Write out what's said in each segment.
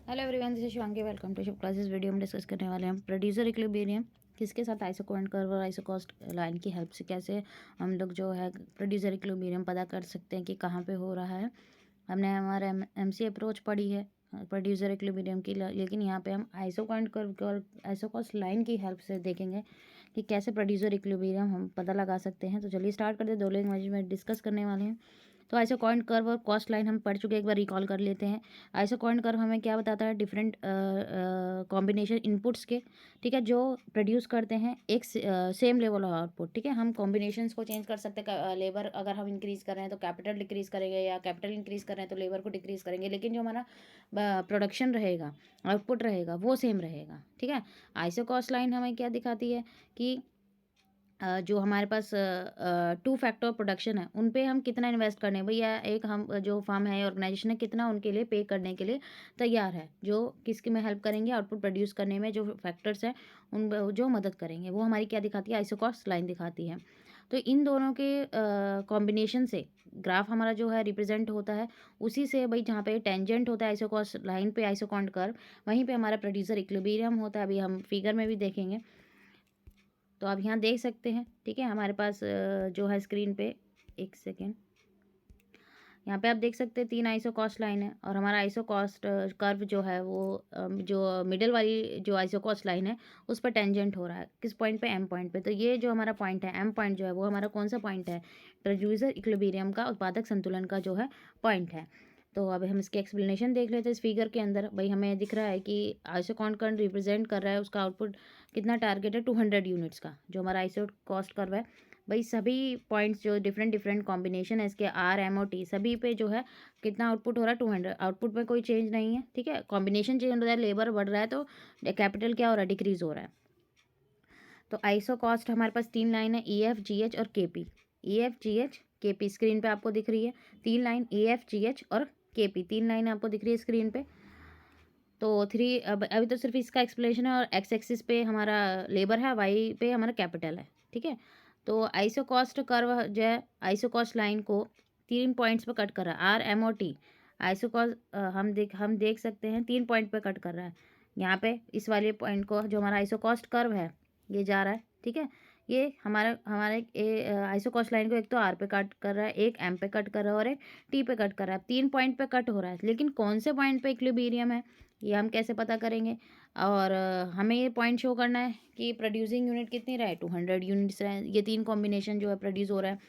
Hello everyone, this is Shivangi. Welcome to Shiv classes. Video में discuss करने वाले हैं प्रोड्यूसर इक्विलिब्रियम, किसके साथ आइसोकोएंट कर्व और आइसोकॉस्ट लाइन की हेल्प से कैसे हम लोग जो है प्रोड्यूसर इक्विलिब्रियम पता कर सकते हैं कि कहाँ पे हो रहा है। हमने हमारे एमसी अप्रोच पढ़ी है प्रोड्यूसर इक्विलिब्रियम की, लेकिन यहाँ पे हम आइसोकोएंट कर्व और आइसोकॉस्ट लाइन की हेल्प से देखेंगे कि कैसे प्रोड्यूसर इक्विलिब्रियम हम पता लगा सकते हैं। तो चलिए स्टार्ट करते हैं। दो लैंग्वेज में डिस्कस करने वाले हैं। तो आइसोकॉइंट कर्व और कॉस्ट लाइन हम पढ़ चुके हैं, एक बार रिकॉल कर लेते हैं। आइसोकॉइंट कर्व हमें क्या बताता है? डिफरेंट कॉम्बिनेशन इनपुट्स के, ठीक है, जो प्रोड्यूस करते हैं एक सेम लेवल ऑफ आउटपुट। ठीक है, हम कॉम्बिनेशंस को चेंज कर सकते हैं। लेबर अगर हम इंक्रीज कर रहे हैं तो कैपिटल डिक्रीज करेंगे, या कैपिटल इंक्रीज कर रहे हैं तो लेबर को डिक्रीज करेंगे, लेकिन जो हमारा प्रोडक्शन रहेगा, आउटपुट रहेगा, वो सेम रहेगा। ठीक है, आइसोकॉस्ट लाइन हमें क्या दिखाती है कि जो हमारे पास टू फैक्टर प्रोडक्शन है, उन पे हम कितना इन्वेस्ट करने हैं भैया। एक हम जो फर्म है, ऑर्गेनाइजेशन है, कितना उनके लिए पे करने के लिए तैयार है, जो किसके में हेल्प करेंगे, आउटपुट प्रोड्यूस करने में जो फैक्टर्स हैं उन जो मदद करेंगे, वो हमारी क्या दिखाती है? आइसोकॉस्ट लाइन दिखाती है। तो इन दोनों के कॉम्बिनेशन से ग्राफ हमारा जो है रिप्रेजेंट होता है। उसी से भाई जहाँ पे टेंजेंट होता है आइसोकॉस्ट लाइन पे आइसोकॉन्ट कर्व, वहीं पे हमारा प्रोड्यूसर इक्विलिब्रियम होता है। अभी हम फिगर में भी देखेंगे। तो आप यहाँ देख सकते हैं, ठीक है, हमारे पास जो है स्क्रीन पे, एक सेकेंड, यहाँ पे आप देख सकते हैं 3 आइसोकॉस्ट लाइन है, और हमारा आइसोकॉस्ट कर्व जो है वो जो मिडिल वाली जो आइसोकॉस्ट लाइन है उस पर टेंजेंट हो रहा है। किस पॉइंट पे? एम पॉइंट पे। तो ये जो हमारा पॉइंट है, एम पॉइंट जो है, वो हमारा कौन सा पॉइंट है? प्रोड्यूसर इक्विलिब्रियम का, उत्पादक संतुलन का जो है पॉइंट है। तो अब हम इसके एक्सप्लेनेशन देख लेते हैं। इस फिगर के अंदर भाई हमें दिख रहा है कि आइसोकॉन्ट कर्व रिप्रेजेंट कर रहा है, उसका आउटपुट कितना टारगेट है? 200 यूनिट्स का। जो हमारा आइसोकॉस्ट कर्व है भाई, सभी पॉइंट्स जो डिफरेंट डिफरेंट कॉम्बिनेशन है इसके, आर एम और टी, सभी पे जो है कितना आउटपुट हो रहा है? 200। आउटपुट में कोई चेंज नहीं है। ठीक है, कॉम्बिनेशन चेंज हो रहा है, लेबर बढ़ रहा है, तो कैपिटल क्या हो रहा है? डिक्रीज हो रहा है। तो आइसो कॉस्ट हमारे पास 3 लाइन है, ई एफ जी एच और के P. E F G H के पी स्क्रीन पे आपको दिख रही है। 3 line E F G H और के पी, 3 लाइन आपको दिख रही है स्क्रीन पे। तो थ्री, अब अभी तो सिर्फ इसका एक्सप्लेनेशन है। और एक्स एक्सिस पे हमारा लेबर है, वाई पे हमारा कैपिटल है। ठीक है, तो आइसो कॉस्ट कर्व जो है आइसो कॉस्ट लाइन को 3 पॉइंट्स पे कट कर रहा है, आर एम और टी। आइसो कॉस्ट हम देख सकते हैं 3 पॉइंट पे कट कर रहा है। यहाँ पे इस वाले पॉइंट को, जो हमारा आइसो कॉस्ट कर्व है, ये जा रहा है। ठीक है, ये हमारा हमारे आइसो कॉस्ट लाइन को एक तो आर पे कट कर रहा है, एक एम पे कट कर रहा है, और एक टी पे कट कर रहा है। 3 पॉइंट पे कट हो रहा है, लेकिन कौन से पॉइंट पे इक्विलिब्रियम है ये हम कैसे पता करेंगे? और हमें ये पॉइंट शो करना है कि प्रोड्यूसिंग यूनिट कितनी रहे? 200 यूनिट्स रहे। ये 3 कॉम्बिनेशन जो है प्रोड्यूस हो रहा है,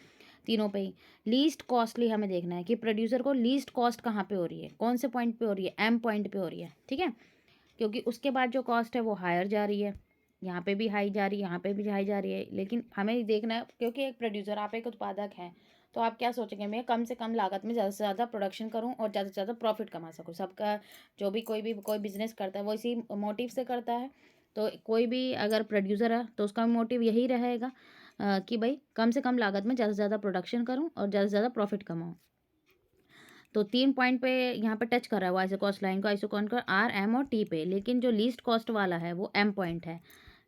तीनों पे ही लीस्ट कॉस्टली हमें देखना है कि प्रोड्यूसर को लीस्ट कॉस्ट कहाँ पे हो रही है, कौन से पॉइंट पे हो रही है? एम पॉइंट पे हो रही है। ठीक है, क्योंकि उसके बाद जो कॉस्ट है वो हायर जा रही है, यहाँ पे भी हाई जा रही है, यहाँ पे भी हाई जा रही है। लेकिन हमें देखना है, क्योंकि एक प्रोड्यूसर, आप एक उत्पादक हैं, तो आप क्या सोचेंगे? मैं कम से कम लागत में ज़्यादा से ज़्यादा प्रोडक्शन करूं और ज़्यादा से ज़्यादा प्रॉफिट कमा सकूं। सबका जो भी कोई बिजनेस करता है वो इसी मोटिव से करता है। तो कोई भी अगर प्रोड्यूसर है तो उसका मोटिव यही रहेगा कि भाई कम से कम लागत में ज़्यादा से ज़्यादा प्रोडक्शन करूँ और ज़्यादा से ज़्यादा प्रॉफिट कमाऊँ। तो 3 पॉइंट पे यहाँ पे टच कर रहा है वो आइसो कॉस्ट लाइन को, आइसो कॉन कर आर एम और टी पे। लेकिन जो लीस्ट कॉस्ट वाला है वो एम पॉइंट है।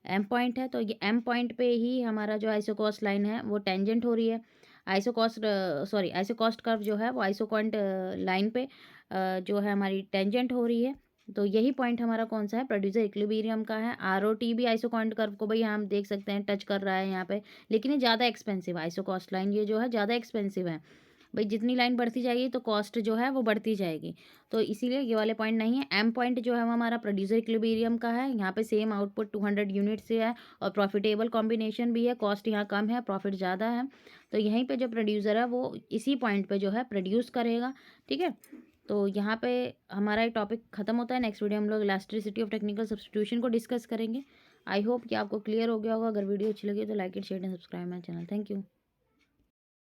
एम पॉइंट है, तो ये एम पॉइंट पे ही हमारा जो आइसो कॉस्ट लाइन है वो टेंजेंट हो रही है। Iso cost iso cost curve जो है वो आइसो कॉन्ट लाइन पे जो है हमारी टेंजेंट हो रही है। तो यही पॉइंट हमारा कौन सा है? प्रोड्यूसर इक्विलिब्रियम का है। आर ओ टी भी आइसो कॉन्ट कर्व को भाई हम देख सकते हैं टच कर रहा है यहाँ पे, लेकिन ये ज़्यादा एक्सपेंसिव है। आइसो कॉस्ट लाइन ये जो है ज़्यादा एक्सपेंसिव है। भाई जितनी लाइन बढ़ती जाएगी तो कॉस्ट जो है वो बढ़ती जाएगी, तो इसीलिए ये वाले पॉइंट नहीं है। एम पॉइंट जो है वो हमारा प्रोड्यूसर इक्विलिब्रियम का है। यहाँ पे सेम आउटपुट 200 यूनिट से है, और प्रॉफिटेबल कॉम्बिनेशन भी है। कॉस्ट यहाँ कम है, प्रॉफिट ज़्यादा है। तो यहीं पे जो प्रोड्यूसर है वो इसी पॉइंट पे जो है प्रोड्यूस करेगा। ठीक है, तो यहाँ पे हमारा एक टॉपिक खत्म होता है। नेक्स्ट वीडियो हम लोग इलास्टिसिटी ऑफ टेक्निकल सब्स्टिट्यूशन को डिस्कस करेंगे। आई होप कि आपको क्लियर हो गया होगा। अगर वीडियो अच्छी लगी तो like it, share and subscribe my channel. Thank you.